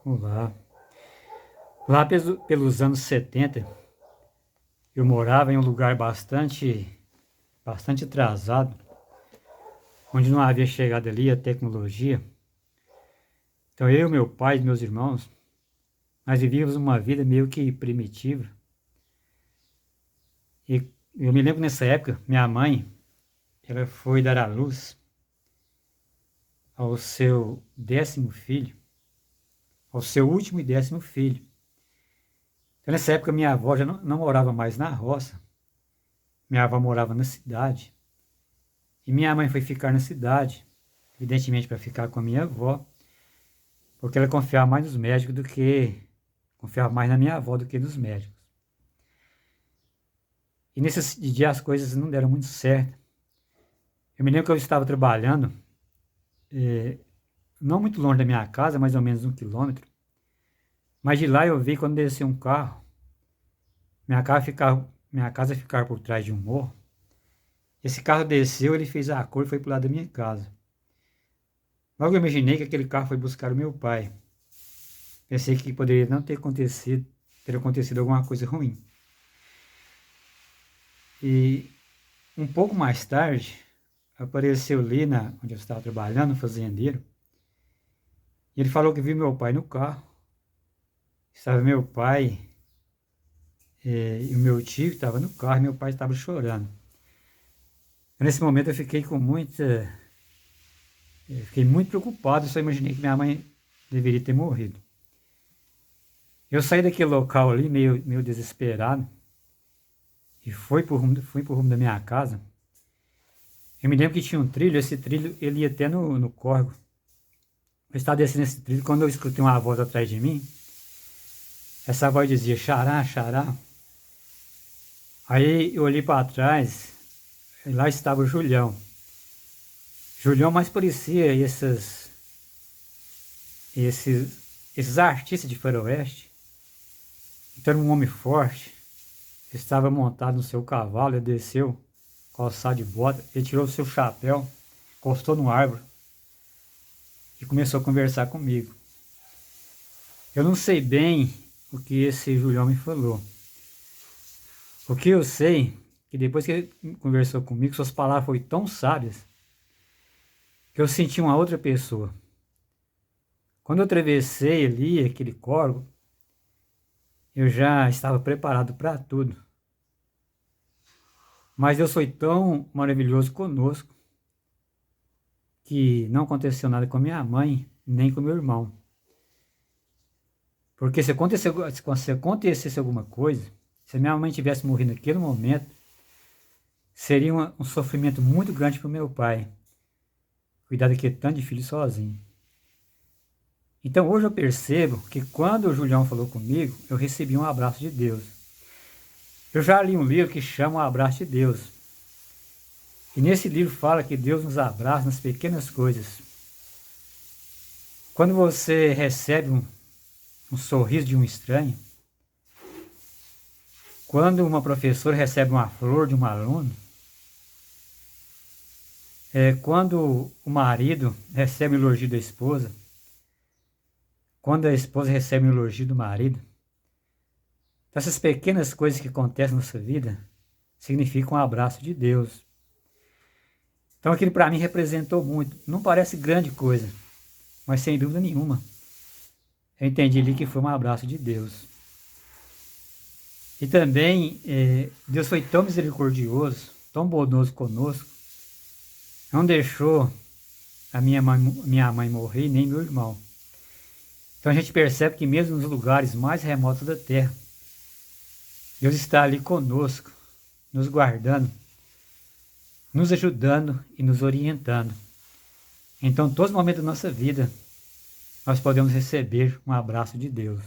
Olá. Lá pelos anos 70, eu morava em um lugar bastante atrasado, onde não havia chegado ali a tecnologia. Então eu, meu pai e meus irmãos, nós vivíamos uma vida meio que primitiva. E eu me lembro nessa época, minha mãe, ela foi dar à luz ao seu 10º filho, ao seu último e 10º filho. Então nessa época minha avó já não morava mais na roça, minha avó morava na cidade. E minha mãe foi ficar na cidade, evidentemente para ficar com a minha avó, porque ela confiava mais nos médicos confiava mais na minha avó do que nos médicos. E nesse dia as coisas não deram muito certo. Eu me lembro que eu estava trabalhando, não muito longe da minha casa, mais ou menos 1 quilômetro, mas de lá eu vi quando descia um carro, minha casa ficava por trás de um morro. Esse carro desceu, ele fez a curva e foi para o lado da minha casa. Logo eu imaginei que aquele carro foi buscar o meu pai. Pensei que poderia não ter acontecido alguma coisa ruim. E um pouco mais tarde, apareceu ali onde eu estava trabalhando, um fazendeiro. E ele falou que viu meu pai no carro. Estava meu pai e o meu tio que estava no carro, e meu pai estava chorando. Nesse momento eu fiquei muito preocupado, só imaginei que minha mãe deveria ter morrido. Eu saí daquele local ali meio desesperado e fui pro rumo da minha casa. Eu me lembro que tinha um trilho, esse trilho ele ia até no córrego. Eu estava descendo esse trilho quando eu escutei uma voz atrás de mim. Essa voz dizia xará, xará. Aí eu olhei para trás, e lá estava o Julião. Julião mais parecia esses artistas de faroeste. Então era um homem forte, estava montado no seu cavalo, ele desceu, calçado de bota, ele tirou o seu chapéu, encostou no árvore e começou a conversar comigo. Eu não sei bem o que esse Julião me falou. O que eu sei é que depois que ele conversou comigo, suas palavras foram tão sábias que eu senti uma outra pessoa. Quando eu atravessei ali aquele córrego, eu já estava preparado para tudo. Mas Deus foi tão maravilhoso conosco que não aconteceu nada com minha mãe, nem com meu irmão. Porque se acontecesse alguma coisa, se minha mãe tivesse morrido naquele momento, seria um sofrimento muito grande para o meu pai. Cuidar daquele tanto de filho sozinho. Então hoje eu percebo que quando o Julião falou comigo, eu recebi um abraço de Deus. Eu já li um livro que chama O Abraço de Deus. E nesse livro fala que Deus nos abraça nas pequenas coisas. Quando você recebe um sorriso de um estranho, quando uma professora recebe uma flor de um aluno, quando o marido recebe o elogio da esposa, quando a esposa recebe o elogio do marido, essas pequenas coisas que acontecem na nossa vida significam um abraço de Deus. Então aquilo para mim representou muito. Não parece grande coisa, mas sem dúvida nenhuma, eu entendi ali que foi um abraço de Deus. E também Deus foi tão misericordioso, tão bondoso conosco, não deixou a minha mãe morrer, nem meu irmão. Então a gente percebe que mesmo nos lugares mais remotos da terra, Deus está ali conosco, nos guardando, nos ajudando e nos orientando. Então, em todos os momentos da nossa vida, nós podemos receber um abraço de Deus.